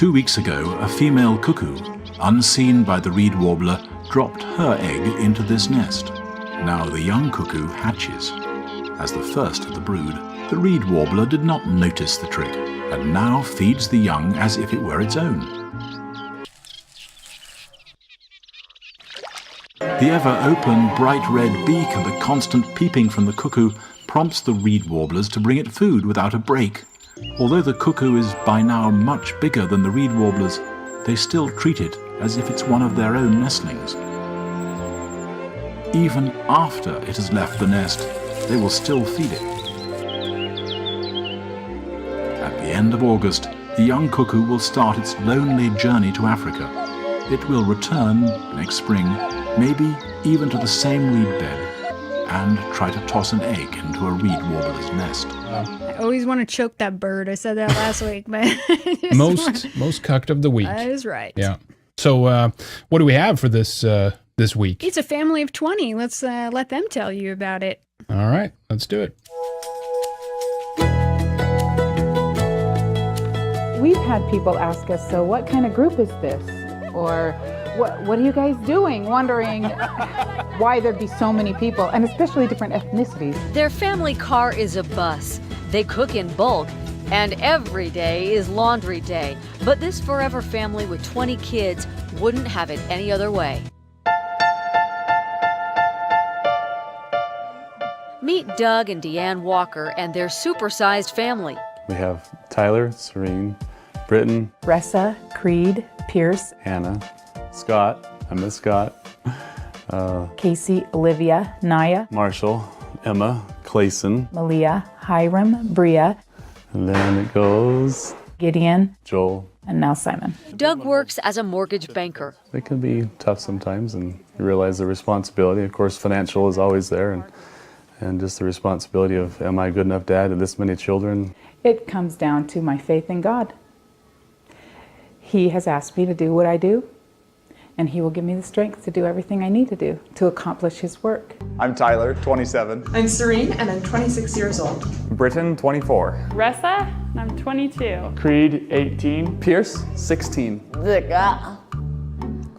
2 weeks ago, a female cuckoo, unseen by the reed warbler, dropped her egg into this nest. Now the young cuckoo hatches. As the first of the brood, the reed warbler did not notice the trick, and now feeds the young as if it were its own. The ever-open, bright red beak and the constant peeping from the cuckoo prompts the reed warblers to bring it food without a break. Although the cuckoo is by now much bigger than the reed warblers, they still treat it as if it's one of their own nestlings. Even after it has left the nest, they will still feed it. At the end of August, the young cuckoo will start its lonely journey to Africa. It will return next spring, maybe even to the same reed bed, and try to toss an egg into a reed warbler's nest. I always want to choke that bird. I said that last week, but most cucked of the week. That is right. Yeah. So what do we have for this this week? It's a family of 20. Let's let them tell you about it. All right, let's do it. We've had people ask us, so what kind of group is this? Or what are you guys doing? Wondering why there'd be so many people, and especially different ethnicities. Their family car is a bus. They cook in bulk, and every day is laundry day. But this forever family with 20 kids wouldn't have it any other way. Meet Doug and Deanne Walker and their supersized family. We have Tyler, Serene, Britton, Ressa, Creed, Pierce, Hannah, Scott, I miss Scott, Casey, Olivia, Naya, Marshall, Emma, Clayson, Malia, Hiram, Bria, and then it goes Gideon, Joel. and now Simon. Doug works as a mortgage banker. It can be tough sometimes, and you realize the responsibility. Of course, financial is always there, and just the responsibility of, am I a good enough dad to this many children? It comes down to my faith in God. He has asked me to do what I do, and He will give me the strength to do everything I need to do to accomplish His work. I'm Tyler, 27. I'm Serene, and I'm 26 years old. Britton, 24. Ressa, and I'm 22. Creed, 18. Pierce, 16. Zika.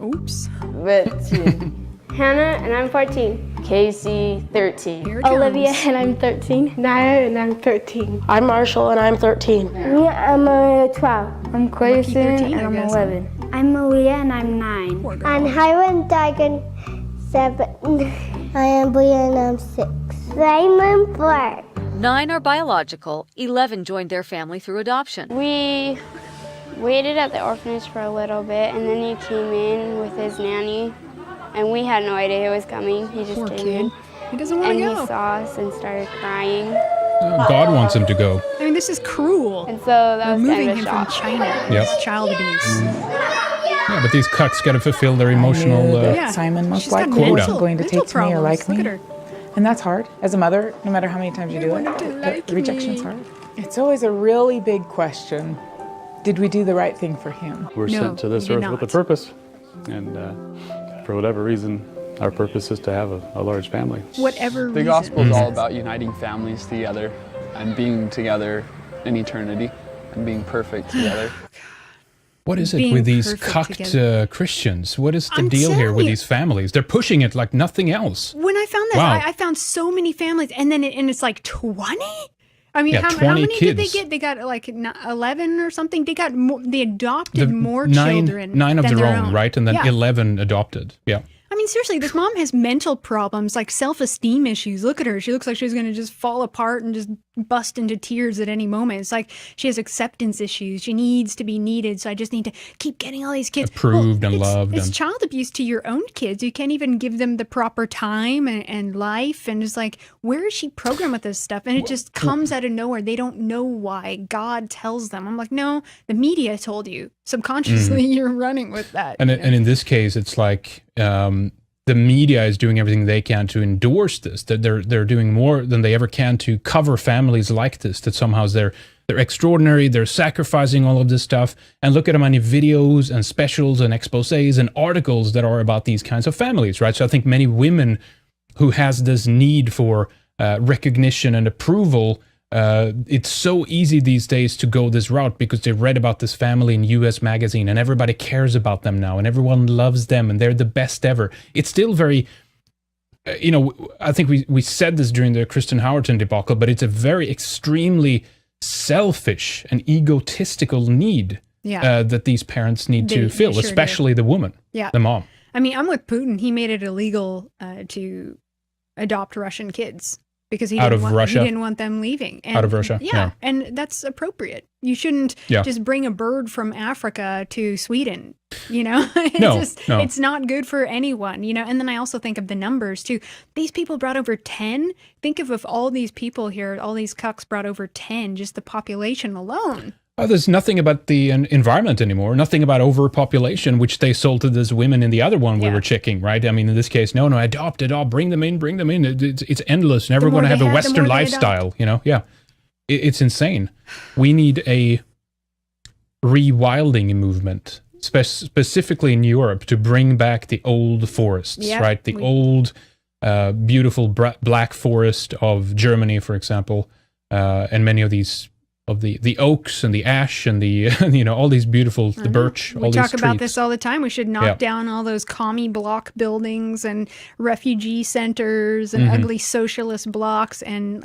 Oops. 15. Hannah, and I'm 14. Casey, 13. Olivia, and I'm 13. Naya, and I'm 13. I'm Marshall, and I'm 13. I'm 12. I'm Clayson, and I'm 11. I'm Malia, and I'm 9. I'm Hiram Dagan, 7. I am Bria, and I'm 6. Simon 4. 9 are biological, 11 joined their family through adoption. We waited at the orphanage for a little bit, and then he came in with his nanny. And we had no idea he was coming. He just came in. He doesn't want to go. And he saw us and started crying. God wants him to go. I mean, this is cruel. And so that was Removing kind of a him shock. from China. Yep. It's child abuse. Yeah, but these cucks got to fulfill their emotional Simon most She's got likely quota. wasn't going to mental take to me or like problems. me. Look at her. And that's hard. As a mother, no matter how many times you do it, the rejection's hard. It's always a really big question. Did we do the right thing for him? We're No, sent to this we did earth with a not. purpose, and for whatever reason, our purpose is to have a large family. Whatever The reason. gospel is all about uniting families together and being together in eternity and being perfect together. What is it Being with these perfect cucked Christians? What is the I'm deal here telling with you. these families? They're pushing it like nothing else. When I found that, Wow. I found so many families, and then and it's like 20. I mean, Yeah, how 20 many did they kids. get? They got like 11 or something. They got more, they adopted more nine, children. nine of than their own, right? And then Yeah. 11 adopted. Yeah. I mean, seriously, this mom has mental problems, like self-esteem issues. Look at her. She looks like she's going to just fall apart and just bust into tears at any moment. It's like she has acceptance issues. She needs to be needed. So I just need to keep getting all these kids Approved and it's, loved It's and- child abuse to your own kids. You can't even give them the proper time and life. And it's like, where is she programmed with this stuff? And it just comes out of nowhere. They don't know why. God tells them. I'm like, no, the media told you. Subconsciously, you're running with that. And in this case, it's like the media is doing everything they can to endorse this. That they're doing more than they ever can to cover families like this. That somehow they're extraordinary. They're sacrificing all of this stuff. And look at how many videos and specials and exposés and articles that are about these kinds of families, right? So I think many women who has this need for recognition and approval It's so easy these days to go this route because they read about this family in US magazine and everybody cares about them now and everyone loves them and they're the best ever. It's still very, I think we said this during the Kristen Howerton debacle, but it's a very extremely selfish and egotistical need that these parents need to fill, especially the woman, the mom. I mean, I'm with Putin. He made it illegal to adopt Russian kids because he didn't want them leaving. And, out of Russia. Yeah, and that's appropriate. You shouldn't just bring a bird from Africa to Sweden. It's not good for anyone. And then I also think of the numbers too. These people brought over 10. Think of if all these people here, all these cucks brought over 10, just the population alone. There's nothing about the environment anymore, nothing about overpopulation, which they sold to these women in the other one we were checking, right? I mean, in this case, no, adopt, bring them in. It's endless. Never going to have a Western lifestyle, It's insane. We need a rewilding movement, specifically in Europe, to bring back the old forests, right? The old, beautiful black forest of Germany, for example, and many of these of the oaks and the ash and the all these beautiful the birch. We talk about this all the time. We should knock down all those commie block buildings and refugee centers and ugly socialist blocks and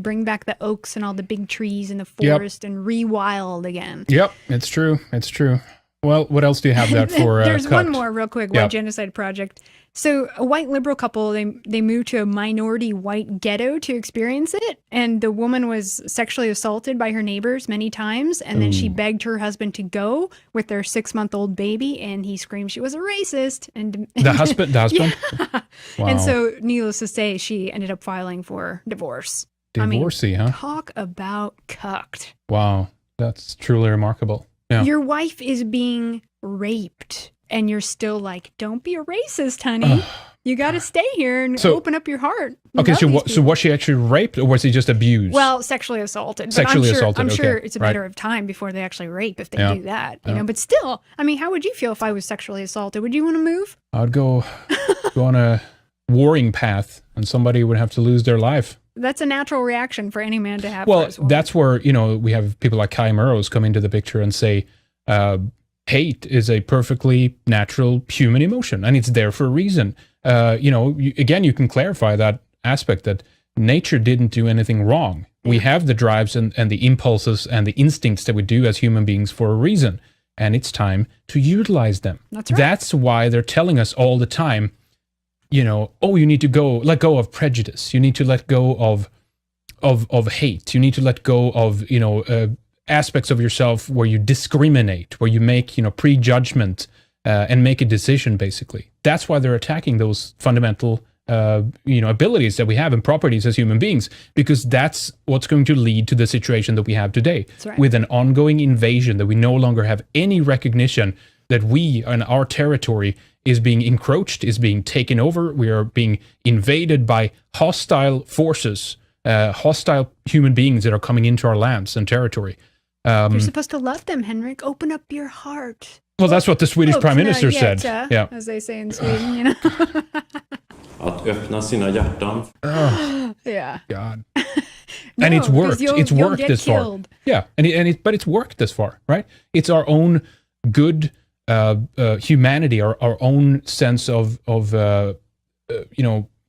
bring back the oaks and all the big trees in the forest and rewild again. Yep, it's true. Well, what else do you have that for? There's one more real quick. White Genocide Project. So a white liberal couple, they moved to a minority white ghetto to experience it. And the woman was sexually assaulted by her neighbors many times. And then she begged her husband to go with their 6-month-old baby. And he screamed she was a racist. And the husband? Yeah. Wow. And so needless to say, she ended up filing for divorce. Divorcee, huh? Talk about cucked. Wow. That's truly remarkable. Yeah. Your wife is being raped. And you're still like, don't be a racist, honey. You got to stay here and open up your heart. Okay, so was she actually raped or was he just abused? Well, sexually assaulted. I'm sure it's a matter of time before they actually rape if they do that. But still, I mean, how would you feel if I was sexually assaulted? Would you want to move? I'd go on a warring path and somebody would have to lose their life. That's a natural reaction for any man to have. Well, that's where, we have people like Kai Murrows come into the picture and say, hate is a perfectly natural human emotion, and it's there for a reason. You can clarify that aspect that nature didn't do anything wrong. We have the drives and the impulses and the instincts that we do as human beings for a reason, and it's time to utilize them. That's right. That's why they're telling us all the time, you need to let go of prejudice. You need to let go of hate. You need to let go of, aspects of yourself where you discriminate, where you make, prejudgment and make a decision, basically. That's why they're attacking those fundamental, abilities that we have and properties as human beings, because that's what's going to lead to the situation that we have today. That's right. With an ongoing invasion that we no longer have any recognition that we and our territory is being encroached, is being taken over. We are being invaded by hostile forces, hostile human beings that are coming into our lands and territory. You're supposed to love them, Henrik. Open up your heart. Well, that's what the Swedish Prime Minister said. Yeah. As they say in Sweden, Att öppna sina hjärtan. Yeah. God. And it's worked. It's worked this far. Yeah. But it's worked this far, right? It's our own good humanity, our own sense of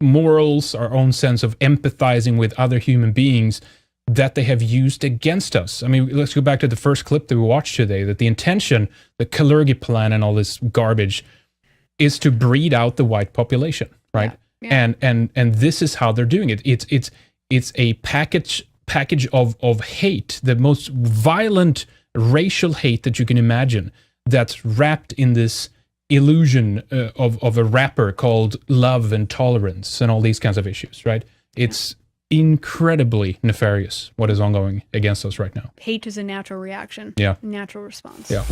morals, our own sense of empathizing with other human beings that they have used against us. I mean, let's go back to the first clip that we watched today, that the intention, the Kalergi plan and all this garbage is to breed out the white population, right? Yeah. And this is how they're doing it. It's a package of hate, the most violent racial hate that you can imagine, that's wrapped in this illusion of a wrapper called love and tolerance and all these kinds of issues, right? It's incredibly nefarious what is ongoing against us right now. Hate is a natural reaction. Yeah. Natural response. Yeah.